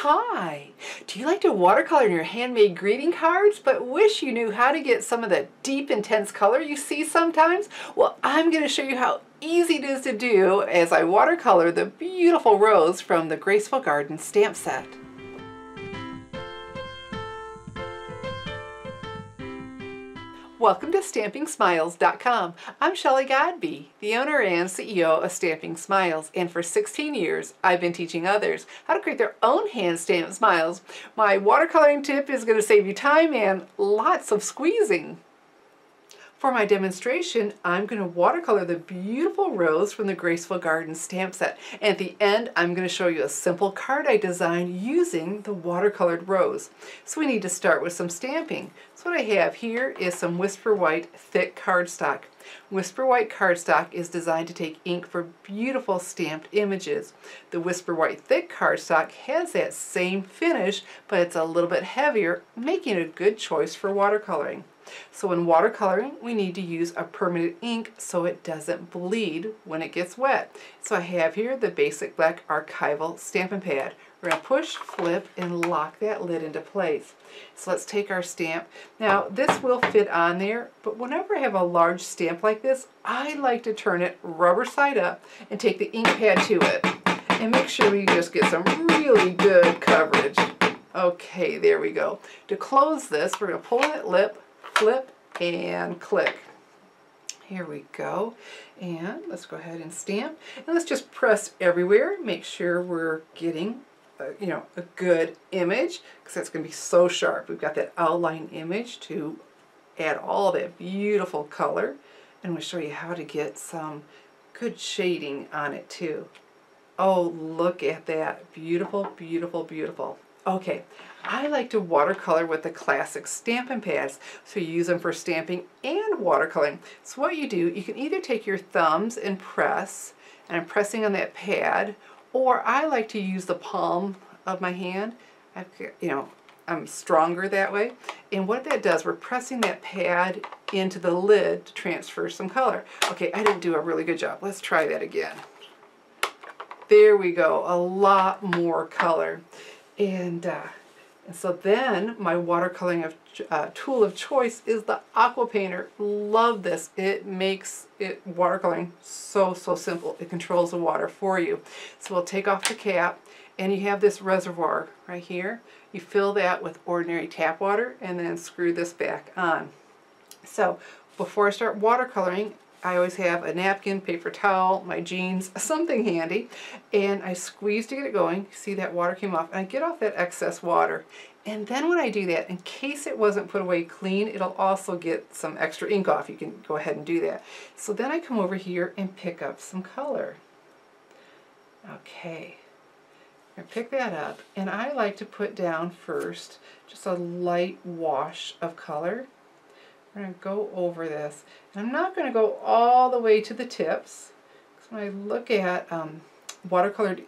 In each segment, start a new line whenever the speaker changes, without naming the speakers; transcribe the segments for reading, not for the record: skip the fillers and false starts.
Hi! Do you like to watercolor in your handmade greeting cards but wish you knew how to get some of the deep, intense color you see sometimes? Well, I'm going to show you how easy it is to do as I watercolor the beautiful rose from the Graceful Garden stamp set. Welcome to StampingSmiles.com. I'm Shelley Godby, the owner and CEO of Stamping Smiles, and for 16 years I've been teaching others how to create their own hand-stamped smiles. My watercoloring tip is going to save you time and lots of squeezing. For my demonstration, I'm going to watercolor the beautiful rose from the Graceful Garden stamp set. And at the end, I'm going to show you a simple card I designed using the watercolored rose. So we need to start with some stamping. So what I have here is some Whisper White thick cardstock. Whisper White cardstock is designed to take ink for beautiful stamped images. The Whisper White thick cardstock has that same finish, but it's a little bit heavier, making it a good choice for watercoloring. So in watercoloring, we need to use a permanent ink so it doesn't bleed when it gets wet. So I have here the basic black archival Stampin' pad. We're going to push, flip, and lock that lid into place. So let's take our stamp. Now this will fit on there, but whenever I have a large stamp like this, I like to turn it rubber side up and take the ink pad to it. And make sure we just get some really good coverage. Okay, there we go. To close this, we're going to pull that lip, flip, and click. Here we go. And let's go ahead and stamp. And let's just press everywhere. Make sure we're getting a good image, because that's going to be so sharp. We've got that outline image to add all that beautiful color. And we'll show you how to get some good shading on it too. Oh, look at that. Beautiful, beautiful, beautiful. Okay, I like to watercolor with the classic Stampin' pads, so you use them for stamping and watercoloring. So what you do, you can either take your thumbs and press, and I'm pressing on that pad, or I like to use the palm of my hand. I'm stronger that way. And what that does, we're pressing that pad into the lid to transfer some color. Okay, I didn't do a really good job. Let's try that again. There we go, a lot more color. And so then my watercoloring tool of choice is the Aqua Painter. Love this. It makes watercoloring so simple. It controls the water for you. So we'll take off the cap, and you have this reservoir right here. You fill that with ordinary tap water and then screw this back on. So before I start watercoloring, I always have a napkin, paper towel, my jeans, something handy, and I squeeze to get it going. See, that water came off, and I get off that excess water. And then when I do that, in case it wasn't put away clean, it'll also get some extra ink off. You can go ahead and do that. So then I come over here and pick up some color. Okay, I pick that up, and I like to put down first just a light wash of color. We're going to go over this. And I'm not going to go all the way to the tips, because when I look at watercolored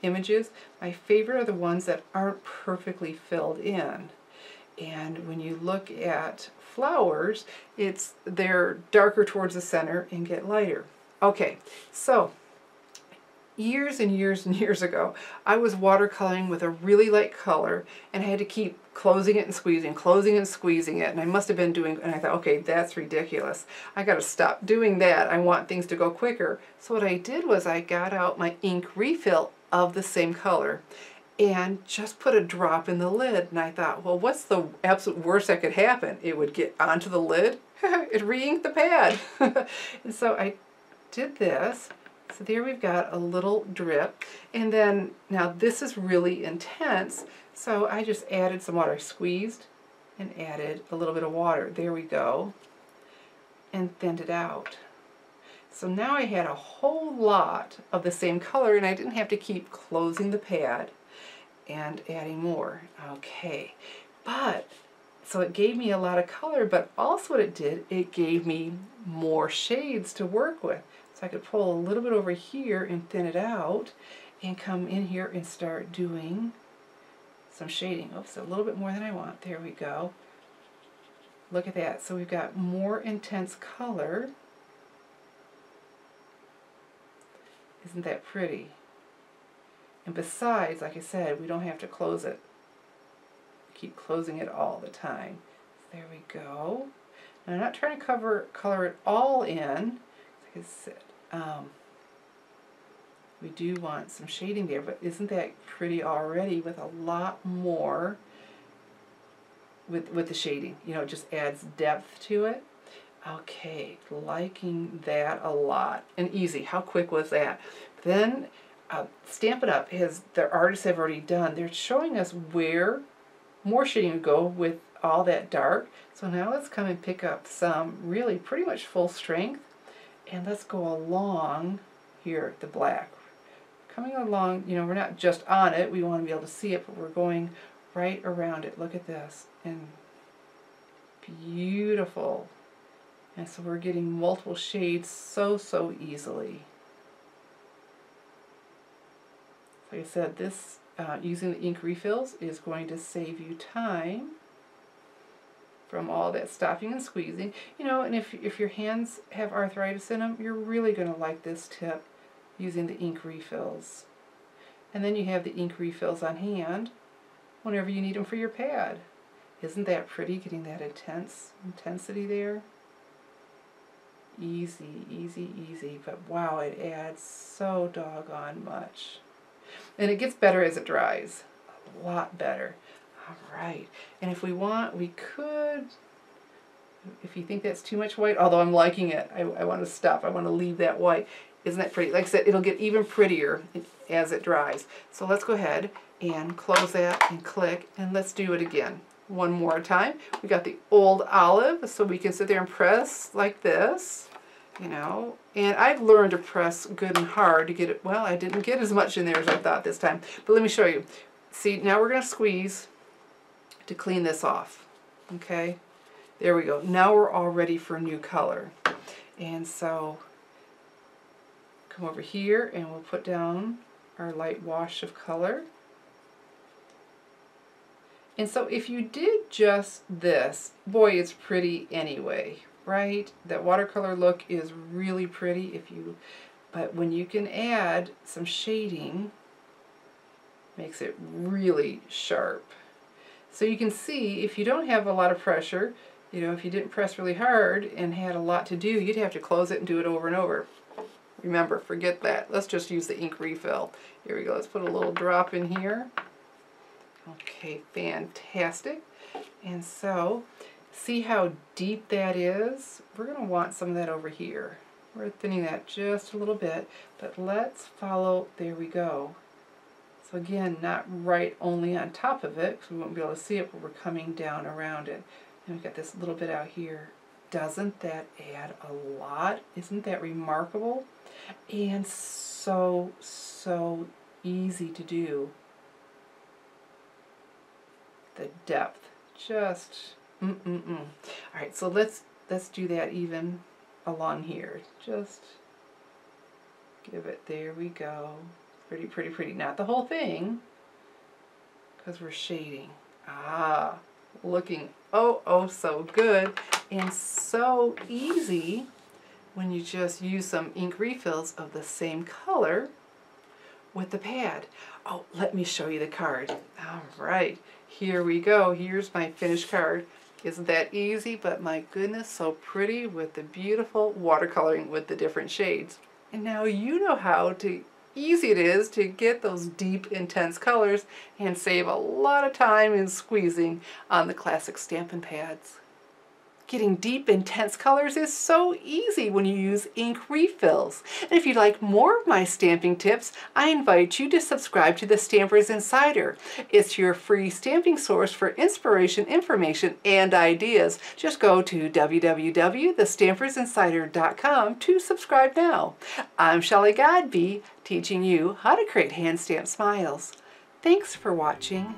images, my favorite are the ones that aren't perfectly filled in. And when you look at flowers, they're darker towards the center and get lighter. Okay, so years and years and years ago, I was watercoloring with a really light color, and I had to keep closing it and squeezing it, and I must have been doing, and I thought, okay, that's ridiculous. I got to stop doing that. I want things to go quicker. So what I did was I got out my ink refill of the same color and just put a drop in the lid, and I thought, well, what's the absolute worst that could happen? It would get onto the lid. It re-inked the pad. And so I did this. So there we've got a little drip, and then now this is really intense, so I just added some water. I squeezed and added a little bit of water. There we go, and thinned it out. So now I had a whole lot of the same color, and I didn't have to keep closing the pad and adding more. Okay, so it gave me a lot of color, but also what it did, it gave me more shades to work with. So I could pull a little bit over here and thin it out, and come in here and start doing some shading. Oops, a little bit more than I want. There we go. Look at that. So we've got more intense color. Isn't that pretty? And besides, like I said, we don't have to close it. Keep closing it all the time. There we go. Now, I'm not trying to color it all in. Like I said, we do want some shading there, but isn't that pretty already with a lot more with the shading? You know, it just adds depth to it. Okay, liking that a lot. And easy. How quick was that? Then Stampin' Up! The artists have already done. They're showing us where more shading would go with all that dark. So now let's come and pick up some really pretty much full strength. And let's go along here, the black. Coming along, you know, we're not just on it. We want to be able to see it, but we're going right around it. Look at this. And beautiful. And so we're getting multiple shades so easily. Like I said, this using the ink refills is going to save you time from all that stopping and squeezing. You know, and if your hands have arthritis in them, you're really going to like this tip using the ink refills. And then you have the ink refills on hand whenever you need them for your pad. Isn't that pretty, getting that intensity there? Easy, easy, easy, but wow, it adds so doggone much. And it gets better as it dries. A lot better. All right. And if we want, we could, if you think that's too much white, although I'm liking it, I want to stop. I want to leave that white. Isn't that pretty? Like I said, it'll get even prettier as it dries. So let's go ahead and close that and click, and let's do it again. One more time. We got the old olive, so we can sit there and press like this, you know. And I've learned to press good and hard to get it. Well, I didn't get as much in there as I thought this time, but let me show you. See, now we're going to squeeze to clean this off. Okay, there we go. Now we're all ready for a new color. And so come over here and we'll put down our light wash of color. And so if you did just this, boy, it's pretty anyway, right? That watercolor look is really pretty but when you can add some shading, makes it really sharp. So you can see if you don't have a lot of pressure, you know, if you didn't press really hard and had a lot to do, you'd have to close it and do it over and over. Remember, forget that. Let's just use the ink refill. Here we go. Let's put a little drop in here. Okay, fantastic. And so, see how deep that is? We're going to want some of that over here. We're thinning that just a little bit, but let's follow, there we go. So again, not right only on top of it, because we won't be able to see it, but we're coming down around it. And we've got this little bit out here. Doesn't that add a lot? Isn't that remarkable? And so easy to do. The depth, just Alright, so let's do that even along here. Just give it, there we go. Pretty, pretty, pretty. Not the whole thing, because we're shading. Ah, looking oh so good and so easy when you just use some ink refills of the same color with the pad. Oh, let me show you the card. All right, here we go. Here's my finished card. Isn't that easy? But my goodness, so pretty with the beautiful watercoloring with the different shades. And now you know how easy it is to get those deep, intense colors and save a lot of time in squeezing on the classic Stampin' pads. Getting deep, intense colors is so easy when you use ink refills. And if you'd like more of my stamping tips, I invite you to subscribe to the Stampers Insider. It's your free stamping source for inspiration, information, and ideas. Just go to www.thestampersinsider.com to subscribe now. I'm Shelley Godby, teaching you how to create hand stamped smiles. Thanks for watching.